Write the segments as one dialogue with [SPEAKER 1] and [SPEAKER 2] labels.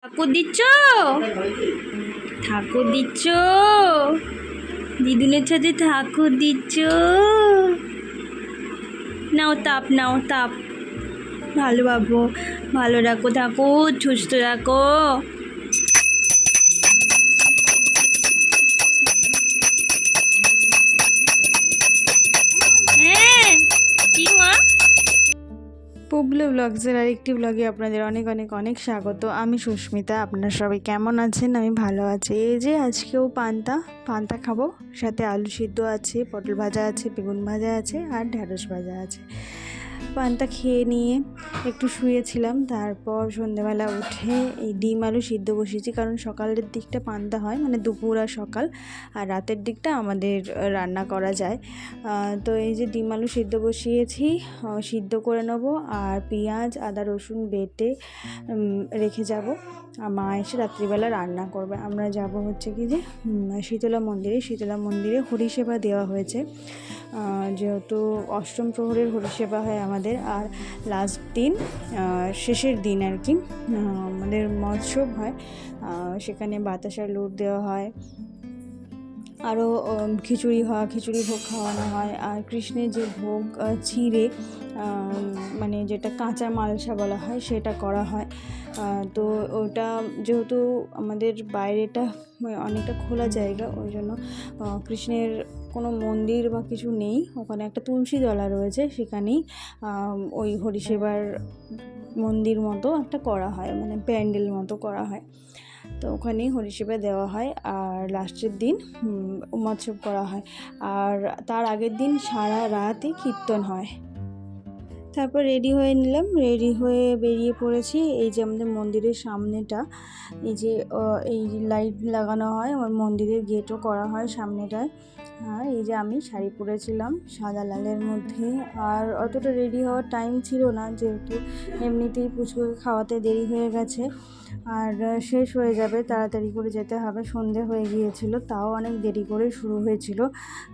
[SPEAKER 1] ঠাকুর দিচ্ছ, ঠাকুর দিচ্ছ, দিদুনের সাথে ঠাকুর দিচ্ছ। নাও তাপ, নাও তাপ। ভালো বাবু, ভালো রাখো, ঠাকুর সুস্থ রাখো। হ্যাঁ, কি মা?
[SPEAKER 2] পুবলু ব্লগসের আরেকটি ব্লগে আপনাদের অনেক অনেক অনেক স্বাগত। আমি সুস্মিতা। আপনারা সবাই কেমন আছেন? আমি ভালো আছি। এই যে আজকেও পান্তা খাবো, সাথে আলু সিদ্ধ আছে, পটল ভাজা আছে, বেগুন ভাজা আছে আর ঢ্যাঁড়স ভাজা আছে। পান্তা খেয়ে নিয়ে একটু শুয়েছিলাম, তারপর সন্ধেবেলা উঠে এই ডিম আলু সিদ্ধ বসিয়েছি, কারণ সকালের দিকটা পান্তা হয়, মানে দুপুর আর সকাল, আর রাতের দিকটা আমাদের রান্না করা যায়। তো এই যে ডিম আলু সিদ্ধ বসিয়েছি, সিদ্ধ করে নেবো, আর পেঁয়াজ আদা রসুন বেটে রেখে যাব। মা এসে রাত্রিবেলা রান্না করবে। আমরা যাব হচ্ছে কি যে শীতলা মন্দিরে হরিসেবা দেওয়া হয়েছে, যেহেতু অষ্টম প্রহরের হরিসেবা হয় আমাদের, আর লাস্ট দিন শেষের দিন আর কি আমাদের মহোৎসব হয়। সেখানে বাতাসার লুট দেওয়া হয়, আরও খিচুড়ি ভোগ খাওয়ানো হয়। আর কৃষ্ণের যে ভোগ চিড়ে, মানে যেটা কাঁচা মালসা বলা হয়, সেটা করা হয়। তো ওটা যেহেতু আমাদের বাইরেটা অনেকটা খোলা জায়গা, ওই জন্য কৃষ্ণের কোনো মন্দির বা কিছু নেই, ওখানে একটা তুলসী তলা রয়েছে, সেখানেই ওই হরিসেবার মন্দির মতো একটা করা হয়, মানে প্যান্ডেল মতো করা হয়। তো ওখানেই হরিসেবা দেওয়া হয়, আর লাস্টের দিন মহোৎসব করা হয়। আর তার আগের দিন সারা রাতই কীর্তন হয়। তারপর রেডি হয়ে নিলাম, রেডি হয়ে বেরিয়ে পড়েছি। এই যে আমাদের মন্দিরের সামনেটা, এই যে এই লাইট লাগানো হয়, আমার মন্দিরের গেটও করা হয় সামনেটায়। আর এই যে আমি শাড়ি পরেছিলাম সাদা লালের মধ্যে, আর অতটা রেডি হওয়ার টাইম ছিল না, যেহেতু এমনিতেই পুচকুকে খাওয়াতে দেরি হয়ে গেছে, আর শেষ হয়ে যাবে, তাড়াতাড়ি করে যেতে হবে। সন্ধে হয়ে গিয়েছিল, তাও অনেক দেরি করে শুরু হয়েছিল।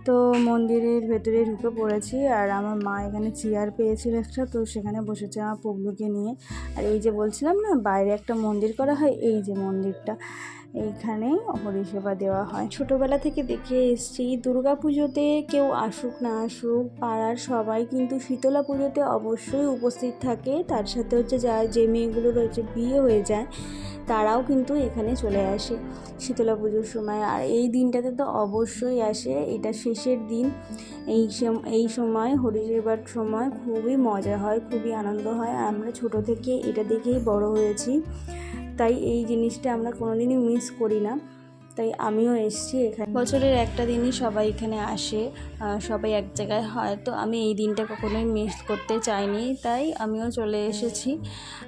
[SPEAKER 2] তো মন্দিরের ভেতরে ঢুকে পড়েছি, আর আমার মা এখানে চেয়ার পেয়েছিল একটা, তো সেখানে বসেছে আমার পুবলুকে নিয়ে। আর এই যে বলছিলাম না বাইরে একটা মন্দির করা হয়, এই যে মন্দিরটা, এইখানেই হরিসেবা দেওয়া হয়। ছোটোবেলা থেকে দেখে এসেছি, দুর্গা পুজোতে কেউ আসুক না আসুক, পাড়ার সবাই কিন্তু শীতলা পুজোতে অবশ্যই উপস্থিত থাকে। তার সাথে হচ্ছে যে মেয়েগুলো রয়েছে বিয়ে হয়ে যায়, তারাও কিন্তু এখানে চলে আসে শীতলা পুজোর সময়। আর এই দিনটাতে তো অবশ্যই আসে, এটা শেষের দিন। এই সময় হরিসেবার সময় খুবই মজা হয়, খুবই আনন্দ হয়। আর আমরা ছোটো থেকে এটা দেখেই বড় হয়েছি, তাই এই জিনিসটা আমরা কোনোদিনই মিস করি না। তাই আমিও এসেছি এখানে। বছরের একটা দিনই সবাই এখানে আসে, সবাই এক জায়গায় হয়, তো আমি এই দিনটা কখনোই মিস করতে চাইনি, তাই আমিও চলে এসেছি।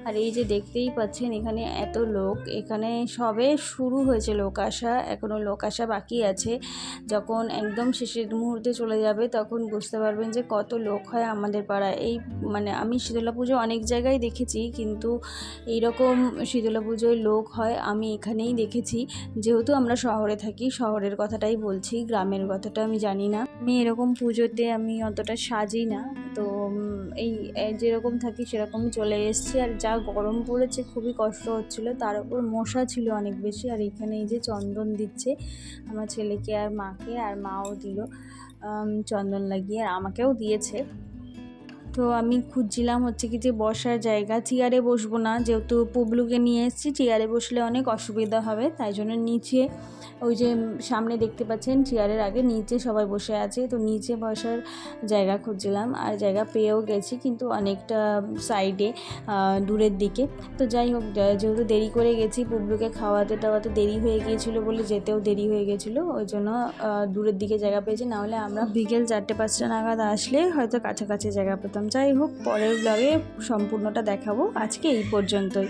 [SPEAKER 2] আর এই যে দেখতেই পাচ্ছেন এখানে এত লোক, এখানে সবে শুরু হয়েছে লোক আসা, এখনও লোক আসা বাকি আছে। যখন একদম শেষের মুহূর্তে চলে যাবে তখন বুঝতে পারবেন যে কত লোক হয় আমাদের পাড়ায়। এই মানে আমি শীতলা পুজো অনেক জায়গায় দেখেছি, কিন্তু এইরকম শীতলা পুজোয় লোক হয় আমি এখানেই দেখেছি। যেহেতু আমরা শহরে থাকি, শহরের কথাটাই বলছি, গ্রামের কথাটা আমি জানি না। আমি এরকম পুজোতে আমি অতটা সাজি না, তো এই যেরকম থাকি সেরকমই চলে এসেছি। আর যা গরম পড়েছে, খুবই কষ্ট হচ্ছিল, তার উপর মশা ছিল অনেক বেশি। আর এখানে এই যে চন্দন দিচ্ছে আমার ছেলেকে আর মাকে, আর মাও দিল চন্দন লাগিয়ে, আর আমাকেও দিয়েছে। তো আমি খুঁজছিলাম হচ্ছে কি যে বসার জায়গা, চেয়ারে বসবো না, যেহেতু পুবলুকে নিয়ে এসেছি, চেয়ারে বসলে অনেক অসুবিধা হবে, তাই জন্য নিচে, ওই যে সামনে দেখতে পাচ্ছেন চেয়ারের আগে নিচে সবাই বসে আছে, তো নিচে বসার জায়গা খুঁজছিলাম। আর জায়গা পেয়েও গেছি, কিন্তু অনেকটা সাইডে, দূরের দিকে। তো যাই হোক, যেহেতু দেরি করে গেছি, পুবলুকে খাওয়াতে টাওয়াতে দেরি হয়ে গিয়েছিলো বলে যেতেও দেরি হয়ে গেছিলো, ওই জন্য দূরের দিকে জায়গা পেয়েছি। নাহলে আমরা বিকেল 4টে-5টা নাগাদ আসলে হয়তো কাছাকাছি জায়গা পেতাম। যাই হোক, পরের ব্লগে সম্পূর্ণটা দেখাবো। আজকে এই পর্যন্তই।